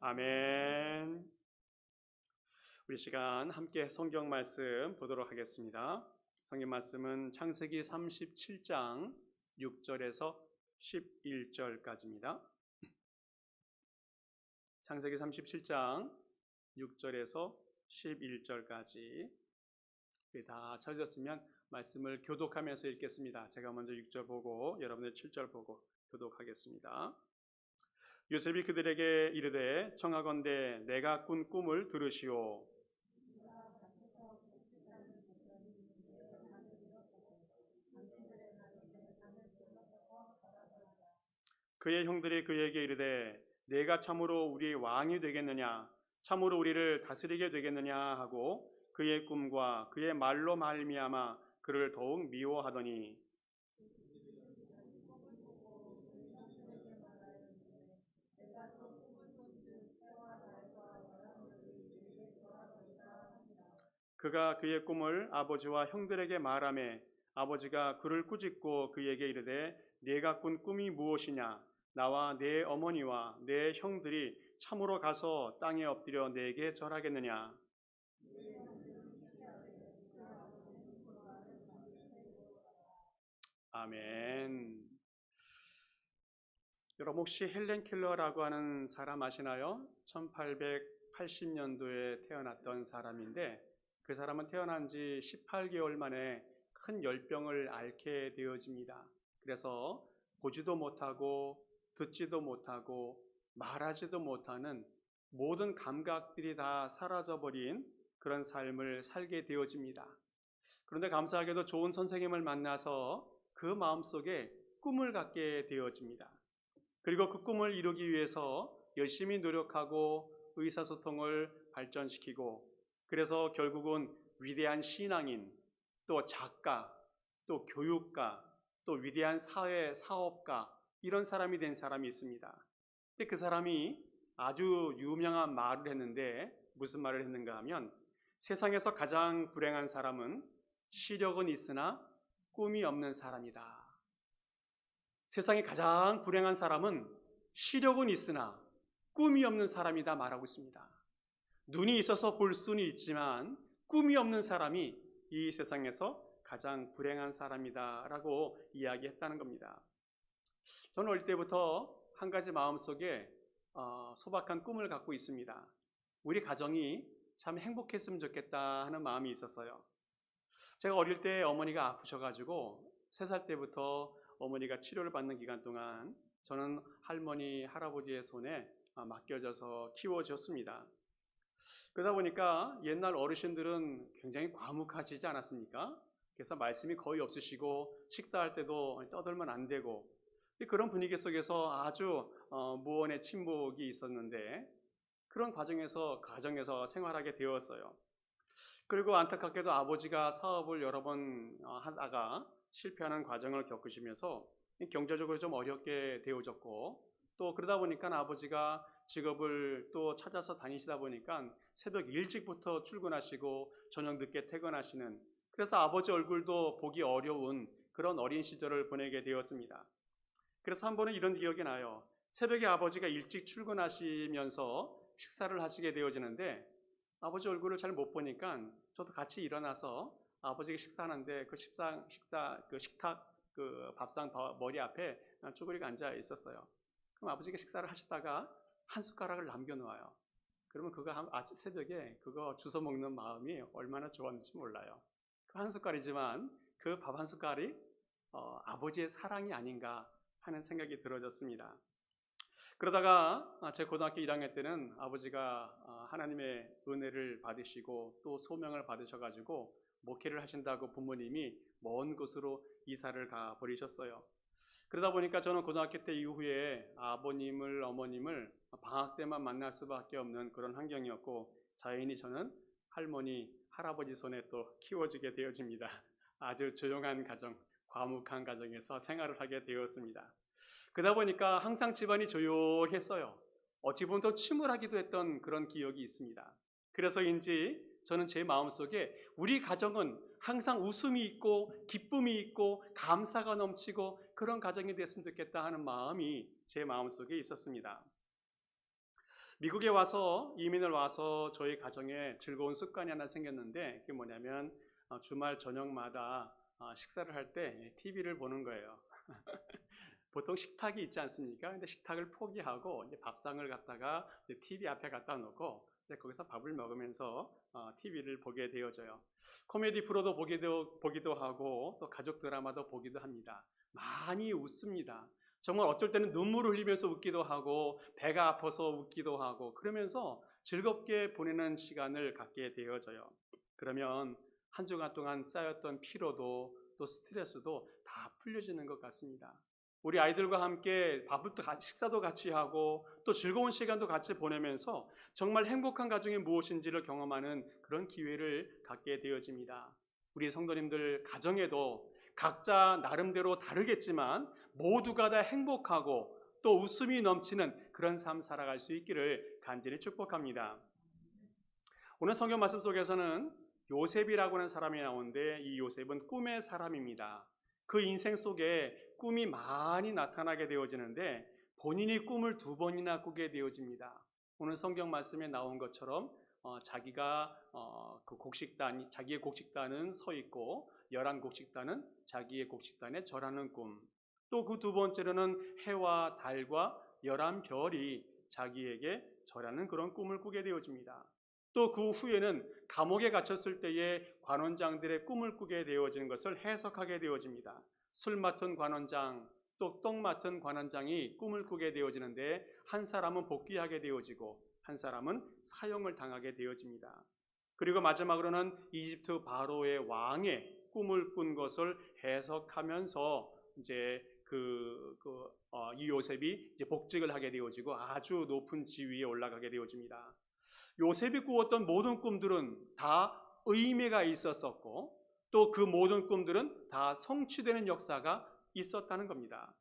아멘. 우리 시간 함께 성경 말씀 보도록 하겠습니다. 성경 말씀은 창세기 37장 6절에서 11절까지입니다. 창세기 37장 6절에서 11절까지 우리 다 찾으셨으면 말씀을 교독하면서 읽겠습니다. 제가 먼저 6절 보고 여러분들 7절 보고 교독하겠습니다. 요셉이 그들에게 이르되 청하건대 내가 꾼 꿈을 들으시오. 그의 형들이 그에게 이르되 내가 참으로 우리의 왕이 되겠느냐 참으로 우리를 다스리게 되겠느냐 하고 그의 꿈과 그의 말로 말미암아 그를 더욱 미워하더니 그가 그의 꿈을 아버지와 형들에게 말하매 아버지가 그를 꾸짖고 그에게 이르되 네가 꾼 꿈이 무엇이냐 나와 내 어머니와 내 형들이 참으로 가서 땅에 엎드려 내게 절하겠느냐. 아멘. 여러분 혹시 헬렌 켈러라고 하는 사람 아시나요? 1880년도에 태어났던 사람인데 그 사람은 태어난 지 18개월 만에 큰 열병을 앓게 되어집니다. 그래서 보지도 못하고 듣지도 못하고 말하지도 못하는 모든 감각들이 다 사라져버린 그런 삶을 살게 되어집니다. 그런데 감사하게도 좋은 선생님을 만나서 그 마음속에 꿈을 갖게 되어집니다. 그리고 그 꿈을 이루기 위해서 열심히 노력하고 의사소통을 발전시키고 그래서 결국은 위대한 신앙인, 또 작가, 또 교육가, 또 위대한 사회 사업가 이런 사람이 된 사람이 있습니다. 근데 그 사람이 아주 유명한 말을 했는데 무슨 말을 했는가 하면 세상에서 가장 불행한 사람은 시력은 있으나 꿈이 없는 사람이다. 세상에 가장 불행한 사람은 시력은 있으나 꿈이 없는 사람이다 말하고 있습니다. 눈이 있어서 볼 수는 있지만 꿈이 없는 사람이 이 세상에서 가장 불행한 사람이다라고 이야기했다는 겁니다. 저는 어릴 때부터 한 가지 마음속에 소박한 꿈을 갖고 있습니다. 우리 가정이 참 행복했으면 좋겠다 하는 마음이 있었어요. 제가 어릴 때 어머니가 아프셔가지고 3살 때부터 어머니가 치료를 받는 기간 동안 저는 할머니, 할아버지의 손에 맡겨져서 키워졌습니다. 그러다 보니까 옛날 어르신들은 굉장히 과묵하시지 않았습니까? 그래서 말씀이 거의 없으시고 식사할 때도 떠들면 안 되고 그런 분위기 속에서 아주 무언의 침묵이 있었는데 그런 가정에서 생활하게 되었어요. 그리고 안타깝게도 아버지가 사업을 여러 번 하다가 실패하는 과정을 겪으시면서 경제적으로 좀 어렵게 되어졌고 또 그러다 보니까 아버지가 직업을 또 찾아서 다니시다 보니까 새벽 일찍부터 출근하시고 저녁 늦게 퇴근하시는 그래서 아버지 얼굴도 보기 어려운 그런 어린 시절을 보내게 되었습니다. 그래서 한 번은 이런 기억이 나요. 새벽에 아버지가 일찍 출근하시면서 식사를 하시게 되어지는데 아버지 얼굴을 잘 못 보니까 저도 같이 일어나서 아버지가 식사하는데 그 식탁 그 밥상 머리 앞에 쭈그리고 앉아 있었어요. 그럼 아버지가 식사를 하시다가 한 숟가락을 남겨놓아요. 그러면 그거 새벽에 그거 주워 먹는 마음이 얼마나 좋았는지 몰라요. 그 한 숟갈이지만 그 밥 한 숟갈이 아버지의 사랑이 아닌가 하는 생각이 들어졌습니다. 그러다가 제 고등학교 1학년 때는 아버지가 하나님의 은혜를 받으시고 또 소명을 받으셔가지고 목회를 하신다고 부모님이 먼 곳으로 이사를 가 버리셨어요. 그러다 보니까 저는 고등학교 때 이후에 아버님을 어머님을 방학 때만 만날 수밖에 없는 그런 환경이었고 자연히 저는 할머니, 할아버지 손에 또 키워지게 되어집니다. 아주 조용한 가정, 과묵한 가정에서 생활을 하게 되었습니다. 그러다 보니까 항상 집안이 조용했어요. 어찌 보면 더 침울하기도 했던 그런 기억이 있습니다. 그래서인지 저는 제 마음속에 우리 가정은 항상 웃음이 있고 기쁨이 있고 감사가 넘치고 그런 가정이 됐으면 좋겠다 하는 마음이 제 마음속에 있었습니다. 미국에 와서 이민을 와서 저희 가정에 즐거운 습관이 하나 생겼는데 그게 뭐냐면 주말 저녁마다 식사를 할 때 TV를 보는 거예요. 보통 식탁이 있지 않습니까? 근데 식탁을 포기하고 이제 밥상을 갖다가 TV 앞에 갖다 놓고 거기서 밥을 먹으면서 TV를 보게 되어져요. 코미디 프로도 보기도 하고 또 가족 드라마도 보기도 합니다. 많이 웃습니다. 정말 어떨 때는 눈물을 흘리면서 웃기도 하고 배가 아파서 웃기도 하고 그러면서 즐겁게 보내는 시간을 갖게 되어져요. 그러면 한 주간 동안 쌓였던 피로도 또 스트레스도 다 풀려지는 것 같습니다. 우리 아이들과 함께 식사도 같이 하고 또 즐거운 시간도 같이 보내면서 정말 행복한 가정이 무엇인지를 경험하는 그런 기회를 갖게 되어집니다. 우리 성도님들 가정에도 각자 나름대로 다르겠지만 모두가 다 행복하고 또 웃음이 넘치는 그런 삶 살아갈 수 있기를 간절히 축복합니다. 오늘 성경 말씀 속에서는 요셉이라고 하는 사람이 나오는데 이 요셉은 꿈의 사람입니다. 그 인생 속에 꿈이 많이 나타나게 되어지는데 본인이 꿈을 2번이나 꾸게 되어집니다. 오늘 성경 말씀에 나온 것처럼 자기가 자기의 곡식단은 서 있고 열한 곡식단은 자기의 곡식단에 절하는 꿈. 또 그 2번째로는 해와 달과 11별이 자기에게 절하는 그런 꿈을 꾸게 되어집니다. 또 그 후에는 감옥에 갇혔을 때에 관원장들의 꿈을 꾸게 되어지는 것을 해석하게 되어집니다. 술 맡은 관원장, 또 떡 맡은 관원장이 꿈을 꾸게 되어지는데 한 사람은 복귀하게 되어지고 한 사람은 사형을 당하게 되어집니다. 그리고 마지막으로는 이집트 바로의 왕의 꿈을 꾼 것을 해석하면서 이제 이 요셉이 이제 복직을 하게 되어지고 아주 높은 지위에 올라가게 되어집니다. 요셉이 꾸었던 모든 꿈들은 다 의미가 있었었고 또 그 모든 꿈들은 다 성취되는 역사가 있었다는 겁니다.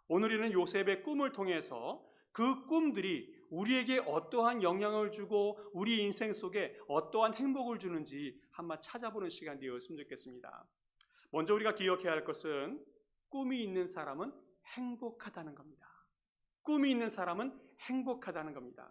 오늘 우리는 요셉의 꿈을 통해서 그 꿈들이 우리에게 어떠한 영향을 주고 우리 인생 속에 어떠한 행복을 주는지 한번 찾아보는 시간 되었으면 좋겠습니다. 먼저 우리가 기억해야 할 것은 꿈이 있는 사람은 행복하다는 겁니다. 꿈이 있는 사람은 행복하다는 겁니다.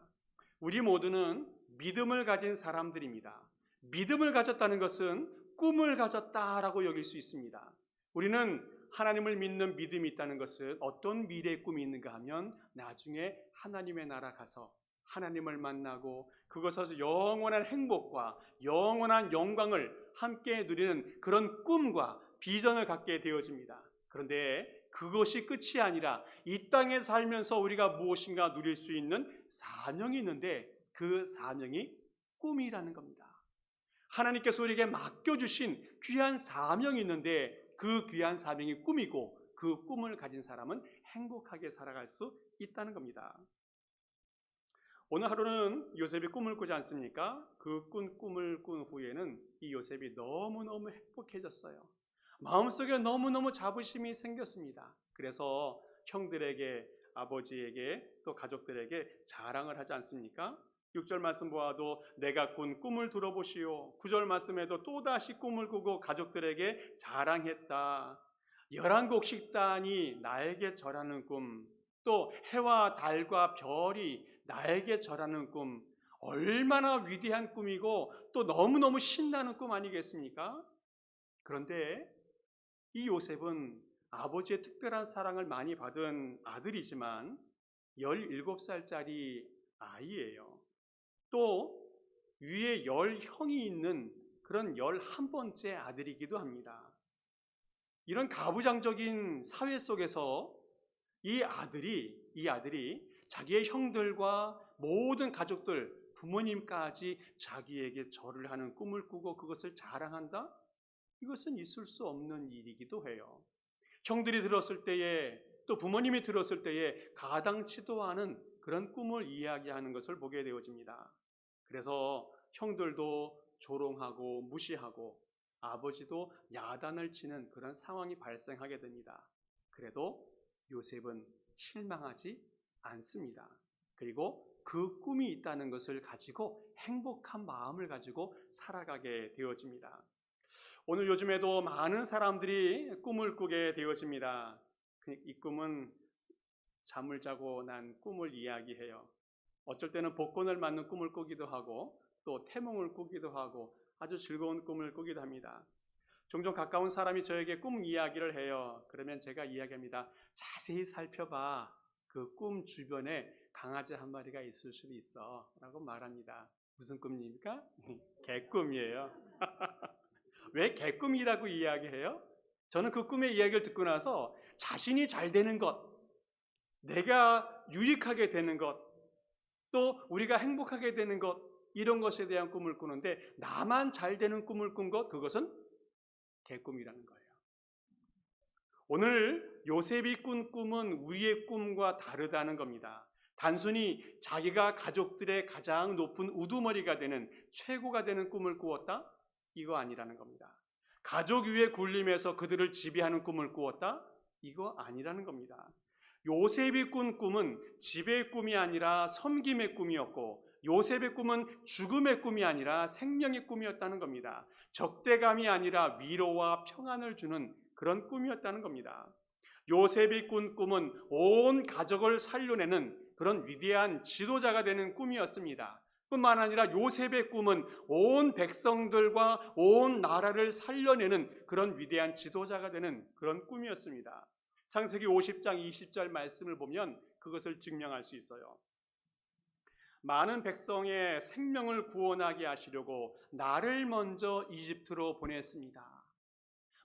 우리 모두는 믿음을 가진 사람들입니다. 믿음을 가졌다는 것은 꿈을 가졌다라고 여길 수 있습니다. 우리는 하나님을 믿는 믿음이 있다는 것은 어떤 미래의 꿈이 있는가 하면 나중에 하나님의 나라 가서 하나님을 만나고 그것에서 영원한 행복과 영원한 영광을 함께 누리는 그런 꿈과 비전을 갖게 되어집니다. 그런데 그것이 끝이 아니라 이 땅에 살면서 우리가 무엇인가 누릴 수 있는 사명이 있는데 그 사명이 꿈이라는 겁니다. 하나님께서 우리에게 맡겨주신 귀한 사명이 있는데 그 귀한 사명이 꿈이고 그 꿈을 가진 사람은 행복하게 살아갈 수 있다는 겁니다. 오늘 하루는 요셉이 꿈을 꾸지 않습니까? 그 꿈을 꾼 후에는 이 요셉이 너무너무 행복해졌어요. 마음속에 너무너무 자부심이 생겼습니다. 그래서 형들에게, 아버지에게, 또 가족들에게 자랑을 하지 않습니까? 6절 말씀 보아도 내가 꾼 꿈을 들어보시오. 9절 말씀에도 또다시 꿈을 꾸고 가족들에게 자랑했다. 11곡식단이 나에게 절하는 꿈, 또 해와 달과 별이 나에게 절하는 꿈, 얼마나 위대한 꿈이고 또 너무너무 신나는 꿈 아니겠습니까? 그런데 이 요셉은 아버지의 특별한 사랑을 많이 받은 아들이지만 17살짜리 아이예요. 또 위에 10형이 있는 그런 11번째 아들이기도 합니다. 이런 가부장적인 사회 속에서 이 아들이 자기의 형들과 모든 가족들, 부모님까지 자기에게 절을 하는 꿈을 꾸고 그것을 자랑한다? 이것은 있을 수 없는 일이기도 해요. 형들이 들었을 때에 또 부모님이 들었을 때에 가당치도 않은 그런 꿈을 이야기하는 것을 보게 되어집니다. 그래서 형들도 조롱하고 무시하고 아버지도 야단을 치는 그런 상황이 발생하게 됩니다. 그래도 요셉은 실망하지 않습니다. 그리고 그 꿈이 있다는 것을 가지고 행복한 마음을 가지고 살아가게 되어집니다. 오늘 요즘에도 많은 사람들이 꿈을 꾸게 되어집니다. 이 꿈은 잠을 자고 난 꿈을 이야기해요. 어쩔 때는 복권을 맞는 꿈을 꾸기도 하고 또 태몽을 꾸기도 하고 아주 즐거운 꿈을 꾸기도 합니다. 종종 가까운 사람이 저에게 꿈 이야기를 해요. 그러면 제가 이야기합니다. 자세히 살펴봐. 그 꿈 주변에 강아지 한 마리가 있을 수도 있어 라고 말합니다. 무슨 꿈입니까? 개꿈이에요. 왜 개꿈이라고 이야기해요? 저는 그 꿈의 이야기를 듣고 나서 자신이 잘 되는 것, 내가 유익하게 되는 것, 또 우리가 행복하게 되는 것, 이런 것에 대한 꿈을 꾸는데 나만 잘 되는 꿈을 꾼 것, 그것은 개꿈이라는 거예요. 오늘 요셉이 꾼 꿈은 우리의 꿈과 다르다는 겁니다. 단순히 자기가 가족들의 가장 높은 우두머리가 되는, 최고가 되는 꿈을 꾸었다? 이거 아니라는 겁니다. 가족 위에 굴림해서 그들을 지배하는 꿈을 꾸었다? 이거 아니라는 겁니다. 요셉이 꾼 꿈은 지배의 꿈이 아니라 섬김의 꿈이었고, 요셉의 꿈은 죽음의 꿈이 아니라 생명의 꿈이었다는 겁니다. 적대감이 아니라 위로와 평안을 주는 그런 꿈이었다는 겁니다. 요셉이 꾼 꿈은 온 가족을 살려내는 그런 위대한 지도자가 되는 꿈이었습니다. 뿐만 아니라 요셉의 꿈은 온 백성들과 온 나라를 살려내는 그런 위대한 지도자가 되는 그런 꿈이었습니다. 창세기 50장 20절 말씀을 보면 그것을 증명할 수 있어요. 많은 백성의 생명을 구원하게 하시려고 나를 먼저 이집트로 보냈습니다.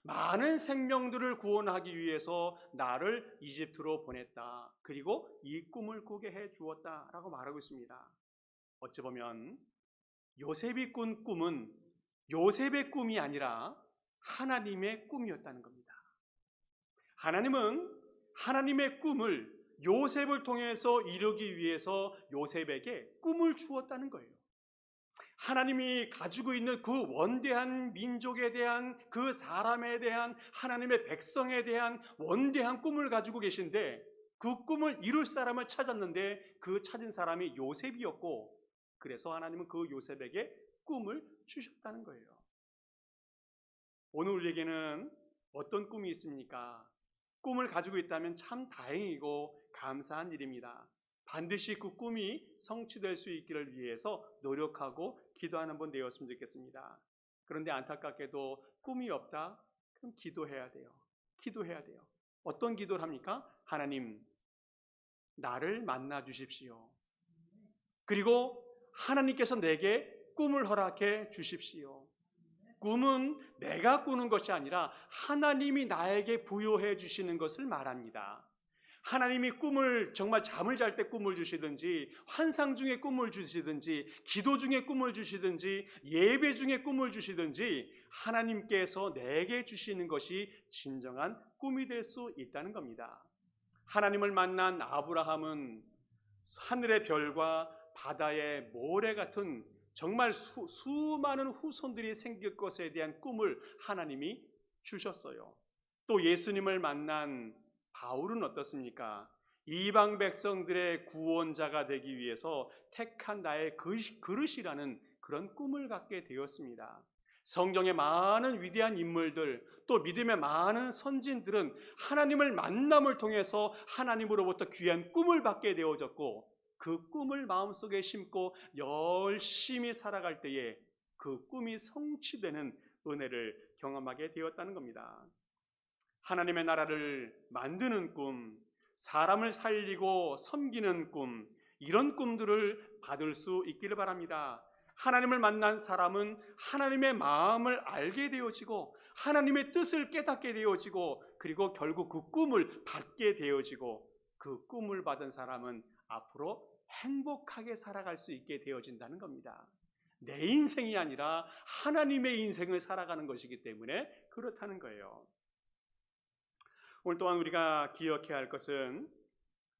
많은 생명들을 구원하기 위해서 나를 이집트로 보냈다. 그리고 이 꿈을 꾸게 해 주었다라고 말하고 있습니다. 어찌 보면 요셉이 꾼 꿈은 요셉의 꿈이 아니라 하나님의 꿈이었다는 겁니다. 하나님은 하나님의 꿈을 요셉을 통해서 이루기 위해서 요셉에게 꿈을 주었다는 거예요. 하나님이 가지고 있는 그 원대한 민족에 대한, 그 사람에 대한, 하나님의 백성에 대한 원대한 꿈을 가지고 계신데, 그 꿈을 이룰 사람을 찾았는데 그 찾은 사람이 요셉이었고, 그래서 하나님은 그 요셉에게 꿈을 주셨다는 거예요. 오늘 우리에게는 어떤 꿈이 있습니까? 꿈을 가지고 있다면 참 다행이고 감사한 일입니다. 반드시 그 꿈이 성취될 수 있기를 위해서 노력하고 기도하는 분 되었으면 좋겠습니다. 그런데 안타깝게도 꿈이 없다? 그럼 기도해야 돼요. 기도해야 돼요. 어떤 기도를 합니까? 하나님, 나를 만나 주십시오. 그리고 하나님께서 내게 꿈을 허락해 주십시오. 꿈은 내가 꾸는 것이 아니라 하나님이 나에게 부여해 주시는 것을 말합니다. 하나님이 꿈을, 정말 잠을 잘 때 꿈을 주시든지, 환상 중에 꿈을 주시든지, 기도 중에 꿈을 주시든지, 예배 중에 꿈을 주시든지, 하나님께서 내게 주시는 것이 진정한 꿈이 될 수 있다는 겁니다. 하나님을 만난 아브라함은 하늘의 별과 바다의 모래 같은 정말 수많은 후손들이 생길 것에 대한 꿈을 하나님이 주셨어요. 또 예수님을 만난 바울은 어떻습니까? 이방 백성들의 구원자가 되기 위해서 택한 나의 그릇이라는 그런 꿈을 갖게 되었습니다. 성경의 많은 위대한 인물들, 또 믿음의 많은 선진들은 하나님을 만남을 통해서 하나님으로부터 귀한 꿈을 받게 되어졌고, 그 꿈을 마음속에 심고 열심히 살아갈 때에 그 꿈이 성취되는 은혜를 경험하게 되었다는 겁니다. 하나님의 나라를 만드는 꿈, 사람을 살리고 섬기는 꿈, 이런 꿈들을 받을 수 있기를 바랍니다. 하나님을 만난 사람은 하나님의 마음을 알게 되어지고 하나님의 뜻을 깨닫게 되어지고, 그리고 결국 그 꿈을 받게 되어지고, 그 꿈을 받은 사람은 앞으로 행복하게 살아갈 수 있게 되어진다는 겁니다. 내 인생이 아니라 하나님의 인생을 살아가는 것이기 때문에 그렇다는 거예요. 오늘 또한 우리가 기억해야 할 것은,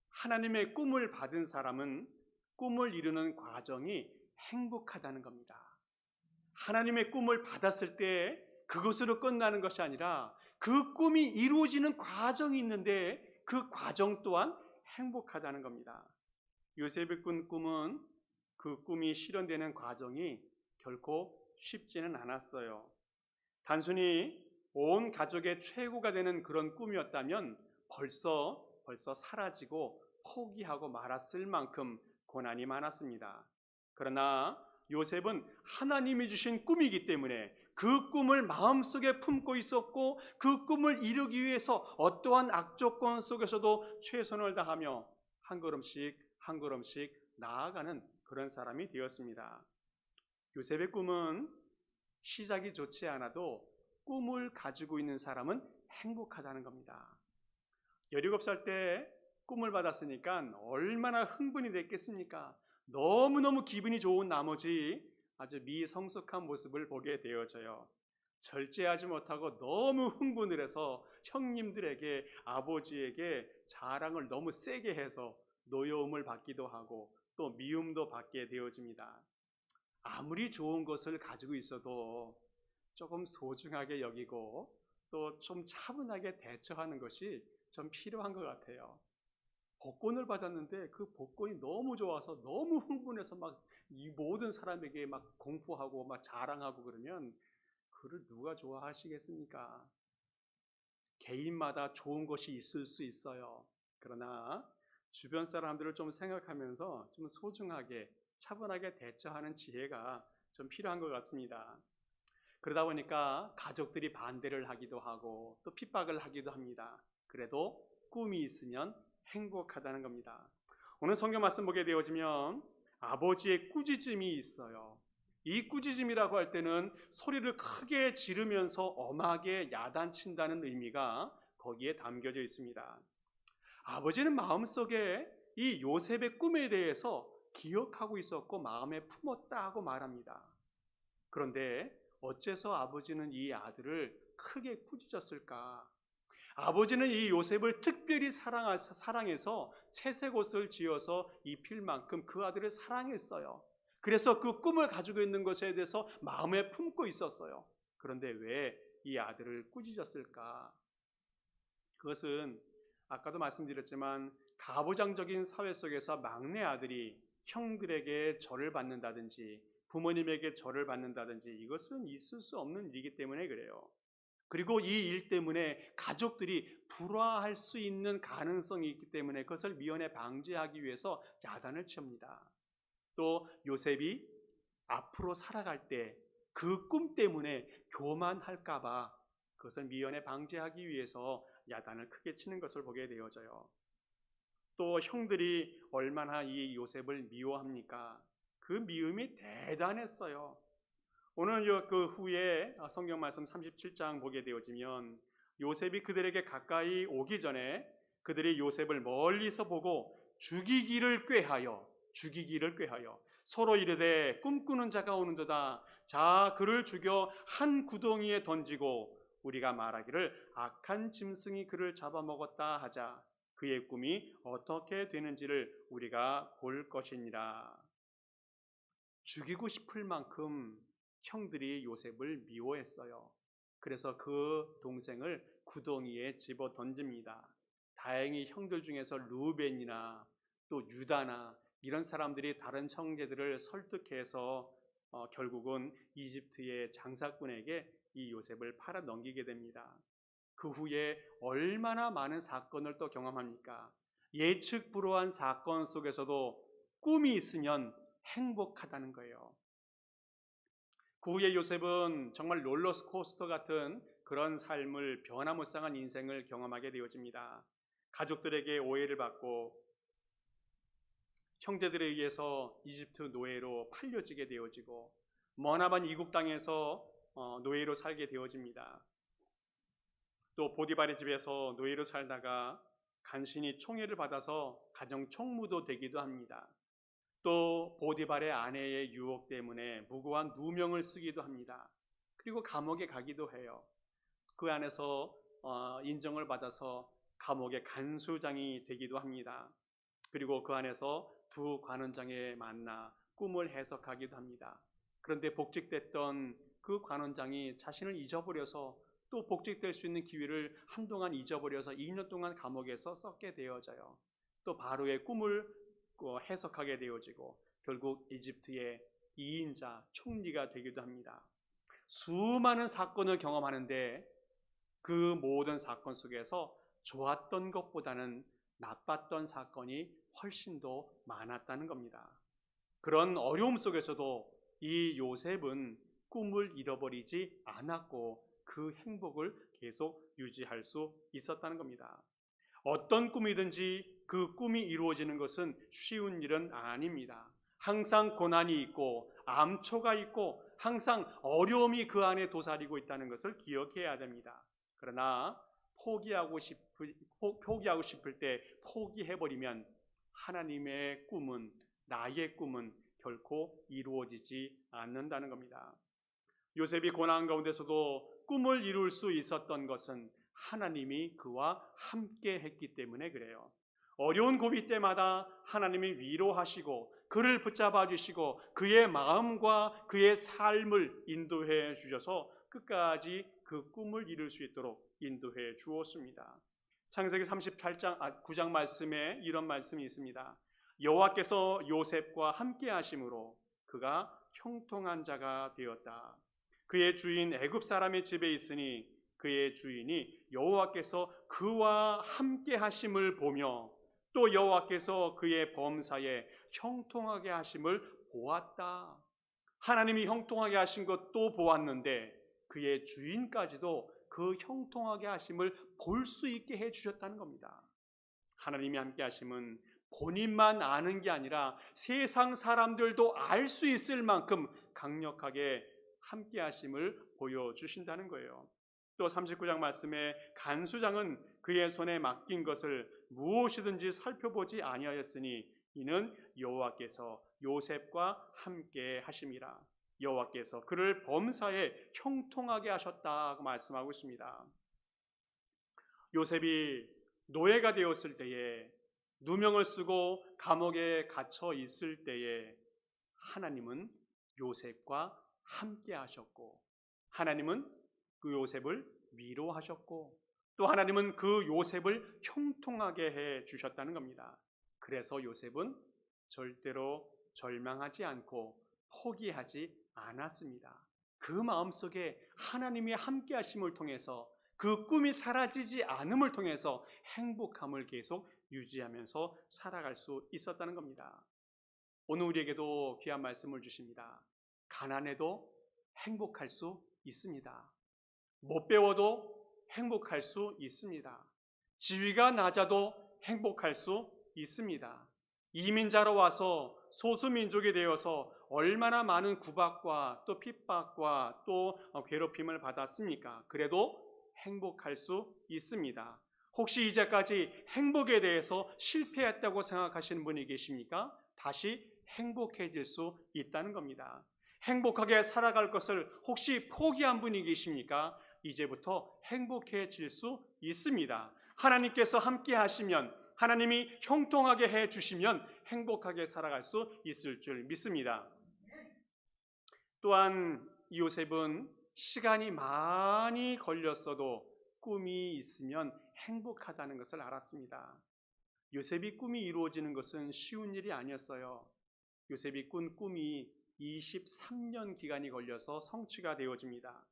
하나님의 꿈을 받은 사람은 꿈을 이루는 과정이 행복하다는 겁니다. 하나님의 꿈을 받았을 때 그것으로 끝나는 것이 아니라 그 꿈이 이루어지는 과정이 있는데 그 과정 또한 행복하다는 겁니다. 요셉이 꾼 꿈은 그 꿈이 실현되는 과정이 결코 쉽지는 않았어요. 단순히 온 가족의 최고가 되는 그런 꿈이었다면 벌써 사라지고 포기하고 말았을 만큼 고난이 많았습니다. 그러나 요셉은 하나님이 주신 꿈이기 때문에 그 꿈을 마음속에 품고 있었고 그 꿈을 이루기 위해서 어떠한 악조건 속에서도 최선을 다하며 한 걸음씩 한 걸음씩 나아가는 그런 사람이 되었습니다. 요셉의 꿈은 시작이 좋지 않아도 꿈을 가지고 있는 사람은 행복하다는 겁니다. 17살 때 꿈을 받았으니까 얼마나 흥분이 됐겠습니까? 너무너무 기분이 좋은 나머지 아주 미성숙한 모습을 보게 되어져요. 절제하지 못하고 너무 흥분을 해서 형님들에게, 아버지에게 자랑을 너무 세게 해서 노여움을 받기도 하고 또 미움도 받게 되어집니다. 아무리 좋은 것을 가지고 있어도 조금 소중하게 여기고 또 좀 차분하게 대처하는 것이 좀 필요한 것 같아요. 복권을 받았는데 그 복권이 너무 좋아서 너무 흥분해서 막 이 모든 사람에게 막 공포하고 막 자랑하고 그러면 그를 누가 좋아하시겠습니까? 개인마다 좋은 것이 있을 수 있어요. 그러나 주변 사람들을 좀 생각하면서 좀 소중하게 차분하게 대처하는 지혜가 좀 필요한 것 같습니다. 그러다 보니까 가족들이 반대를 하기도 하고 또 핍박을 하기도 합니다. 그래도 꿈이 있으면 행복하다는 겁니다. 오늘 성경 말씀 보게 되어지면 아버지의 꾸짖음이 있어요. 이 꾸짖음이라고 할 때는 소리를 크게 지르면서 엄하게 야단친다는 의미가 거기에 담겨져 있습니다. 아버지는 마음속에 이 요셉의 꿈에 대해서 기억하고 있었고 마음에 품었다고 말합니다. 그런데 어째서 아버지는 이 아들을 크게 꾸짖었을까? 아버지는 이 요셉을 특별히 사랑해서 채색 옷을 지어서 입힐 만큼 그 아들을 사랑했어요. 그래서 그 꿈을 가지고 있는 것에 대해서 마음에 품고 있었어요. 그런데 왜 이 아들을 꾸짖었을까? 그것은 아까도 말씀드렸지만 가부장적인 사회 속에서 막내 아들이 형들에게 절을 받는다든지 부모님에게 절을 받는다든지 이것은 있을 수 없는 일이기 때문에 그래요. 그리고 이 일 때문에 가족들이 불화할 수 있는 가능성이 있기 때문에 그것을 미연에 방지하기 위해서 야단을 칩니다. 또 요셉이 앞으로 살아갈 때 그 꿈 때문에 교만할까 봐 그것을 미연에 방지하기 위해서 야단을 크게 치는 것을 보게 되어져요. 또 형들이 얼마나 이 요셉을 미워합니까? 그 미움이 대단했어요. 오늘 그 후에 성경 말씀 37장 보게 되어지면 요셉이 그들에게 가까이 오기 전에 그들이 요셉을 멀리서 보고 죽이기를 꾀하여 서로 이르되 꿈꾸는 자가 오는도다. 자 그를 죽여 한 구덩이에 던지고 우리가 말하기를 악한 짐승이 그를 잡아먹었다 하자. 그의 꿈이 어떻게 되는지를 우리가 볼 것이니라. 죽이고 싶을 만큼 형들이 요셉을 미워했어요. 그래서 그 동생을 구덩이에 집어 던집니다. 다행히 형들 중에서 루벤이나 또 유다나 이런 사람들이 다른 형제들을 설득해서 결국은 이집트의 장사꾼에게 이 요셉을 팔아 넘기게 됩니다. 그 후에 얼마나 많은 사건을 또 경험합니까? 예측 불허한 사건 속에서도 꿈이 있으면 행복하다는 거예요. 그 후에 요셉은 정말 롤러코스터 같은 그런 삶을 변화무쌍한 인생을 경험하게 되어집니다. 가족들에게 오해를 받고 형제들에 의해서 이집트 노예로 팔려지게 되어지고 머나먼 이국 땅에서 노예로 살게 되어집니다. 또 보디발의 집에서 노예로 살다가 간신히 총애를 받아서 가정 총무도 되기도 합니다. 또 보디발의 아내의 유혹 때문에 무고한 누명을 쓰기도 합니다. 그리고 감옥에 가기도 해요. 그 안에서 인정을 받아서 감옥의 간수장이 되기도 합니다. 그리고 그 안에서 두 관원장에 만나 꿈을 해석하기도 합니다. 그런데 복직됐던 그 관원장이 자신을 잊어버려서 또 복직될 수 있는 기회를 한동안 잊어버려서 2년 동안 감옥에서 썩게 되어져요. 또 바로의 꿈을 해석하게 되어지고 결국 이집트의 2인자 총리가 되기도 합니다. 수많은 사건을 경험하는데 그 모든 사건 속에서 좋았던 것보다는 나빴던 사건이 훨씬 더 많았다는 겁니다. 그런 어려움 속에서도 이 요셉은 꿈을 잃어버리지 않았고 그 행복을 계속 유지할 수 있었다는 겁니다. 어떤 꿈이든지 그 꿈이 이루어지는 것은 쉬운 일은 아닙니다. 항상 고난이 있고 암초가 있고 항상 어려움이 그 안에 도사리고 있다는 것을 기억해야 됩니다. 그러나 포기하고 싶을 때 포기해버리면 하나님의 꿈은, 나의 꿈은 결코 이루어지지 않는다는 겁니다. 요셉이 고난 가운데서도 꿈을 이룰 수 있었던 것은 하나님이 그와 함께 했기 때문에 그래요. 어려운 고비 때마다 하나님이 위로하시고 그를 붙잡아 주시고 그의 마음과 그의 삶을 인도해 주셔서 끝까지 그 꿈을 이룰 수 있도록 인도해 주었습니다. 창세기 9장 말씀에 이런 말씀이 있습니다. 여호와께서 요셉과 함께 하심으로 그가 형통한 자가 되었다. 그의 주인 애굽 사람의 집에 있으니 그의 주인이 여호와께서 그와 함께 하심을 보며 또 여호와께서 그의 범사에 형통하게 하심을 보았다. 하나님이 형통하게 하신 것도 보았는데 그의 주인까지도 그 형통하게 하심을 볼 수 있게 해주셨다는 겁니다. 하나님이 함께 하심은 본인만 아는 게 아니라 세상 사람들도 알 수 있을 만큼 강력하게 함께 하심을 보여주신다는 거예요. 또 39장 말씀에 간수장은 그의 손에 맡긴 것을 무엇이든지 살펴보지 아니하였으니 이는 여호와께서 요셉과 함께 하심이라. 여호와께서 그를 범사에 형통하게 하셨다고 말씀하고 있습니다. 요셉이 노예가 되었을 때에, 누명을 쓰고 감옥에 갇혀 있을 때에 하나님은 요셉과 함께 하셨고, 하나님은 그 요셉을 위로하셨고, 또 하나님은 그 요셉을 형통하게 해 주셨다는 겁니다. 그래서 요셉은 절대로 절망하지 않고 포기하지 않았습니다. 그 마음속에 하나님이 함께 하심을 통해서, 그 꿈이 사라지지 않음을 통해서 행복함을 계속 유지하면서 살아갈 수 있었다는 겁니다. 오늘 우리에게도 귀한 말씀을 주십니다. 가난해도 행복할 수 있습니다. 못 배워도 행복할 수 있습니다. 지위가 낮아도 행복할 수 있습니다. 이민자로 와서 소수민족이 되어서 얼마나 많은 구박과 또 핍박과 또 괴롭힘을 받았습니까? 그래도 행복할 수 있습니다. 혹시 이제까지 행복에 대해서 실패했다고 생각하시는 분이 계십니까? 다시 행복해질 수 있다는 겁니다. 행복하게 살아갈 것을 혹시 포기한 분이 계십니까? 이제부터 행복해질 수 있습니다. 하나님께서 함께 하시면, 하나님이 형통하게 해 주시면 행복하게 살아갈 수 있을 줄 믿습니다. 또한 요셉은 시간이 많이 걸렸어도 꿈이 있으면 행복하다는 것을 알았습니다. 요셉이 꿈이 이루어지는 것은 쉬운 일이 아니었어요. 요셉이 꾼 꿈이 23년 기간이 걸려서 성취가 되어집니다.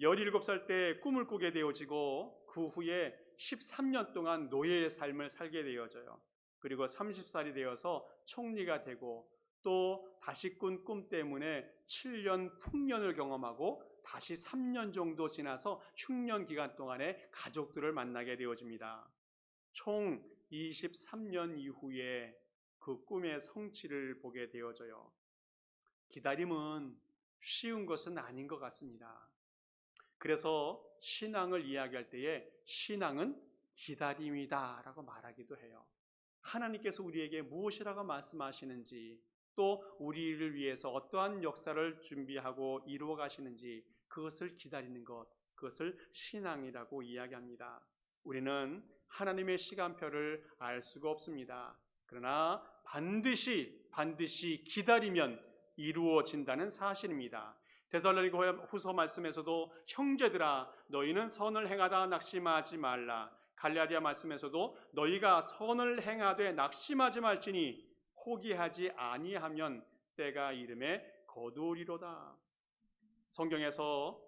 17살 때 꿈을 꾸게 되어지고 그 후에 13년 동안 노예의 삶을 살게 되어져요. 그리고 30살이 되어서 총리가 되고 또 다시 꾼 꿈 때문에 7년 풍년을 경험하고 다시 3년 정도 지나서 흉년 기간 동안에 가족들을 만나게 되어집니다. 총 23년 이후에 그 꿈의 성취를 보게 되어져요. 기다림은 쉬운 것은 아닌 것 같습니다. 그래서 신앙을 이야기할 때에 신앙은 기다림이다 라고 말하기도 해요. 하나님께서 우리에게 무엇이라고 말씀하시는지, 또 우리를 위해서 어떠한 역사를 준비하고 이루어 가시는지 그것을 기다리는 것, 그것을 신앙이라고 이야기합니다. 우리는 하나님의 시간표를 알 수가 없습니다. 그러나 반드시 기다리면 이루어진다는 사실입니다. 데살로니가 후서 말씀에서도 형제들아 너희는 선을 행하다 낙심하지 말라. 갈라디아 말씀에서도 너희가 선을 행하되 낙심하지 말지니 포기하지 아니하면 때가 이름에 거두리로다. 성경에서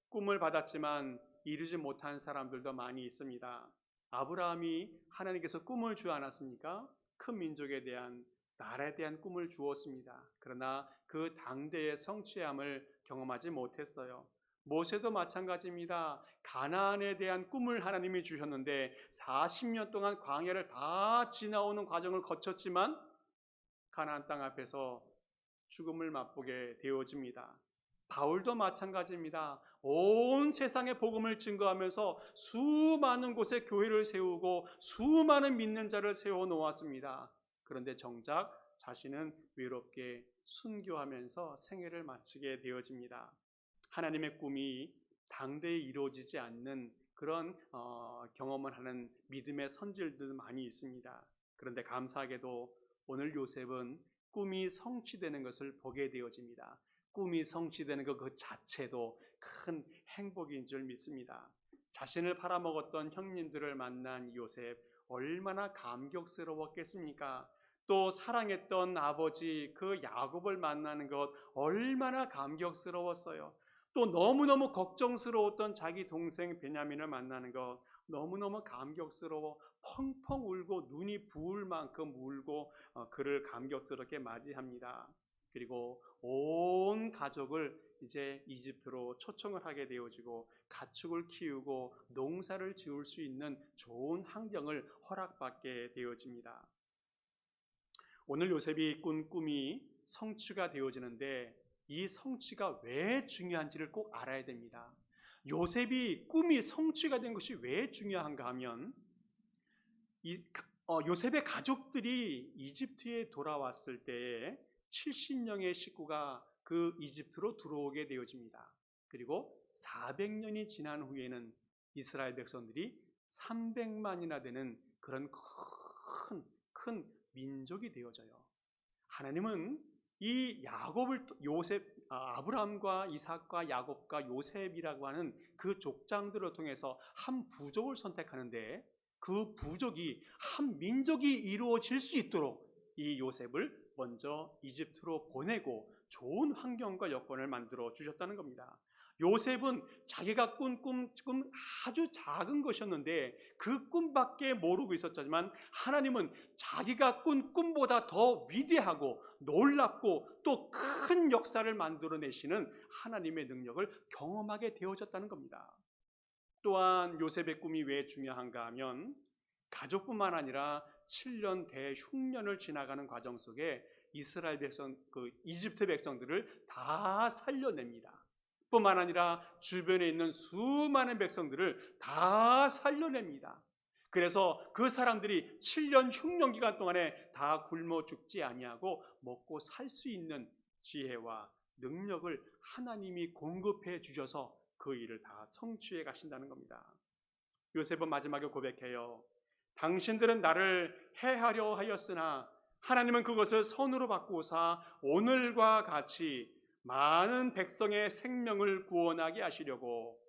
꿈을 받았지만 이루지 못한 사람들도 많이 있습니다. 아브라함이 하나님께서 꿈을 주지 않았습니까? 큰 민족에 대한, 나라에 대한 꿈을 주었습니다. 그러나 그 당대의 성취함을 경험하지 못했어요. 모세도 마찬가지입니다. 가나안에 대한 꿈을 하나님이 주셨는데 40년 동안 광야를 다 지나오는 과정을 거쳤지만 가나안 땅 앞에서 죽음을 맛보게 되어집니다. 바울도 마찬가지입니다. 온 세상에 복음을 증거하면서 수많은 곳에 교회를 세우고 수많은 믿는 자를 세워 놓았습니다. 그런데 정작 자신은 외롭게 순교하면서 생애를 마치게 되어집니다. 하나님의 꿈이 당대에 이루어지지 않는 그런 경험을 하는 믿음의 선질들도 많이 있습니다. 그런데 감사하게도 오늘 요셉은 꿈이 성취되는 것을 보게 되어집니다. 꿈이 성취되는 것 그 자체도 큰 행복인 줄 믿습니다. 자신을 팔아먹었던 형님들을 만난 요셉, 얼마나 감격스러웠겠습니까? 또 사랑했던 아버지 그 야곱을 만나는 것 얼마나 감격스러웠어요. 또 너무너무 걱정스러웠던 자기 동생 베냐민을 만나는 것 너무너무 감격스러워 펑펑 울고 눈이 부을 만큼 울고 그를 감격스럽게 맞이합니다. 그리고 온 가족을 이제 이집트로 초청을 하게 되어지고 가축을 키우고 농사를 지을 수 있는 좋은 환경을 허락받게 되어집니다. 오늘 요셉이 꾼 꿈이 성취가 되어지는데 이 성취가 왜 중요한지를 꼭 알아야 됩니다. 요셉이 꿈이 성취가 된 것이 왜 중요한가 하면 요셉의 가족들이 이집트에 돌아왔을 때에 70명의 식구가 그 이집트로 들어오게 되어집니다. 그리고 400년이 지난 후에는 이스라엘 백성들이 300만이나 되는 그런 큰 민족이 되어져요. 하나님은 이 아브라함과 이삭과 야곱과 요셉이라고 하는 그 족장들을 통해서 한 부족을 선택하는데 그 부족이 한 민족이 이루어질 수 있도록 이 요셉을 먼저 이집트로 보내고 좋은 환경과 여건을 만들어 주셨다는 겁니다. 요셉은 자기가 꾼 꿈 아주 작은 것이었는데 그 꿈밖에 모르고 있었지만 하나님은 자기가 꾼 꿈보다 더 위대하고 놀랍고 또 큰 역사를 만들어내시는 하나님의 능력을 경험하게 되어졌다는 겁니다. 또한 요셉의 꿈이 왜 중요한가 하면 가족뿐만 아니라 7년 대흉년을 지나가는 과정 속에 이스라엘 백성, 이집트 백성들을 다 살려냅니다. 뿐만 아니라 주변에 있는 수많은 백성들을 다 살려냅니다. 그래서 그 사람들이 7년 흉년 기간 동안에 다 굶어 죽지 아니하고 먹고 살 수 있는 지혜와 능력을 하나님이 공급해 주셔서 그 일을 다 성취해 가신다는 겁니다. 요셉은 마지막에 고백해요. 당신들은 나를 해하려 하였으나 하나님은 그것을 선으로 바꾸사 오늘과 같이 많은 백성의 생명을 구원하게 하시려고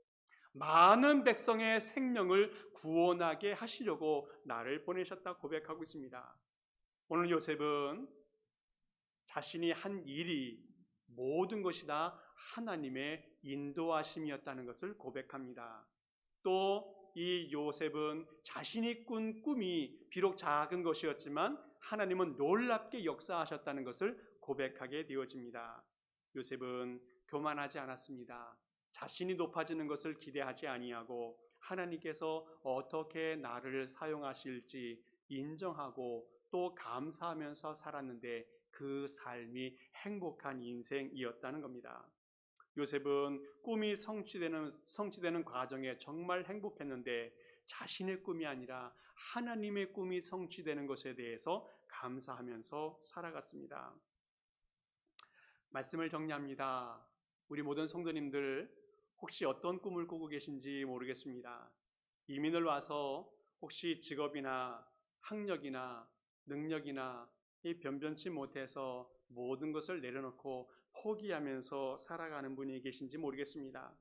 나를 보내셨다 고백하고 있습니다. 오늘 요셉은 자신이 한 일이 모든 것이 다 하나님의 인도하심이었다는 것을 고백합니다. 또 이 요셉은 자신이 꾼 꿈이 비록 작은 것이었지만 하나님은 놀랍게 역사하셨다는 것을 고백하게 되어집니다. 요셉은 교만하지 않았습니다. 자신이 높아지는 것을 기대하지 아니하고 하나님께서 어떻게 나를 사용하실지 인정하고 또 감사하면서 살았는데 그 삶이 행복한 인생이었다는 겁니다. 요셉은 꿈이 성취되는 과정에 정말 행복했는데 자신의 꿈이 아니라 하나님의 꿈이 성취되는 것에 대해서 감사하면서 살아갔습니다. 말씀을 정리합니다. 우리 모든 성도님들 혹시 어떤 꿈을 꾸고 계신지 모르겠습니다. 이민을 와서 혹시 직업이나 학력이나 능력이나 변변치 못해서 모든 것을 내려놓고 포기하면서 살아가는 분이 계신지 모르겠습니다.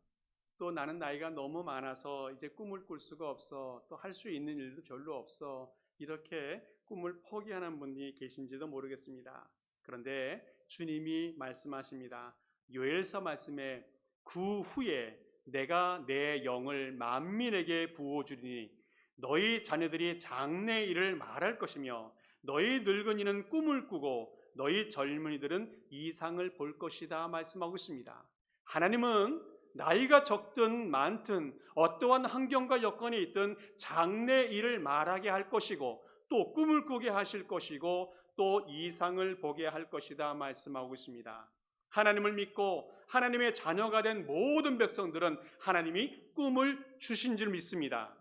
또 나는 나이가 너무 많아서 이제 꿈을 꿀 수가 없어, 또 할 수 있는 일도 별로 없어, 이렇게 꿈을 포기하는 분이 계신지도 모르겠습니다. 그런데 주님이 말씀하십니다. 요엘서 말씀에 그 후에 내가 내 영을 만민에게 부어주리니 너희 자녀들이 장래 일을 말할 것이며 너희 늙은이는 꿈을 꾸고 너희 젊은이들은 이상을 볼 것이다 말씀하고 있습니다. 하나님은 나이가 적든 많든 어떠한 환경과 여건이 있든 장래 일을 말하게 할 것이고 또 꿈을 꾸게 하실 것이고 또 이상을 보게 할 것이다 말씀하고 있습니다. 하나님을 믿고 하나님의 자녀가 된 모든 백성들은 하나님이 꿈을 주신 줄 믿습니다.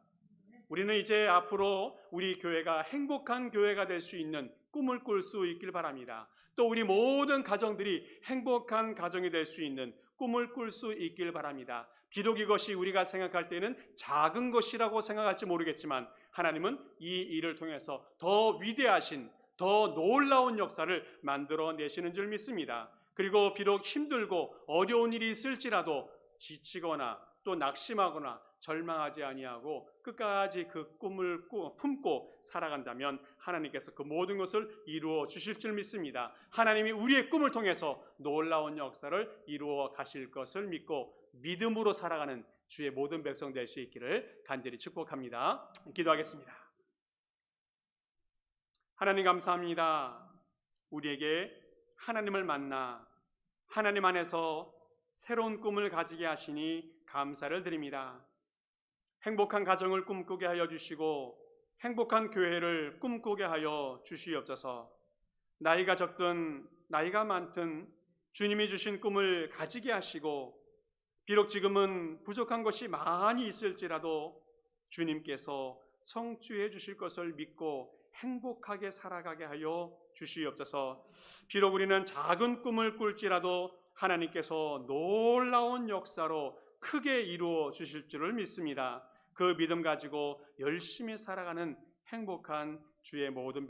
우리는 이제 앞으로 우리 교회가 행복한 교회가 될 수 있는 꿈을 꿀 수 있길 바랍니다. 또 우리 모든 가정들이 행복한 가정이 될 수 있는 꿈을 꿀 수 있길 바랍니다. 비록 이것이 우리가 생각할 때는 작은 것이라고 생각할지 모르겠지만 하나님은 이 일을 통해서 더 위대하신 더 놀라운 역사를 만들어내시는 줄 믿습니다. 그리고 비록 힘들고 어려운 일이 있을지라도 지치거나 또 낙심하거나 절망하지 아니하고 끝까지 그 꿈을 품고 살아간다면 하나님께서 그 모든 것을 이루어 주실 줄 믿습니다. 하나님이 우리의 꿈을 통해서 놀라운 역사를 이루어 가실 것을 믿고 믿음으로 살아가는 주의 모든 백성 될 수 있기를 간절히 축복합니다. 기도하겠습니다. 하나님 감사합니다. 우리에게 하나님을 만나 하나님 안에서 새로운 꿈을 가지게 하시니 감사를 드립니다. 행복한 가정을 꿈꾸게 하여 주시고 행복한 교회를 꿈꾸게 하여 주시옵소서. 나이가 적든 나이가 많든 주님이 주신 꿈을 가지게 하시고 비록 지금은 부족한 것이 많이 있을지라도 주님께서 성취해 주실 것을 믿고 행복하게 살아가게 하여 주시옵소서. 비록 우리는 작은 꿈을 꿀지라도 하나님께서 놀라운 역사로 크게 이루어 주실 줄을 믿습니다. 그 믿음 가지고 열심히 살아가는 행복한 주의 모든 백성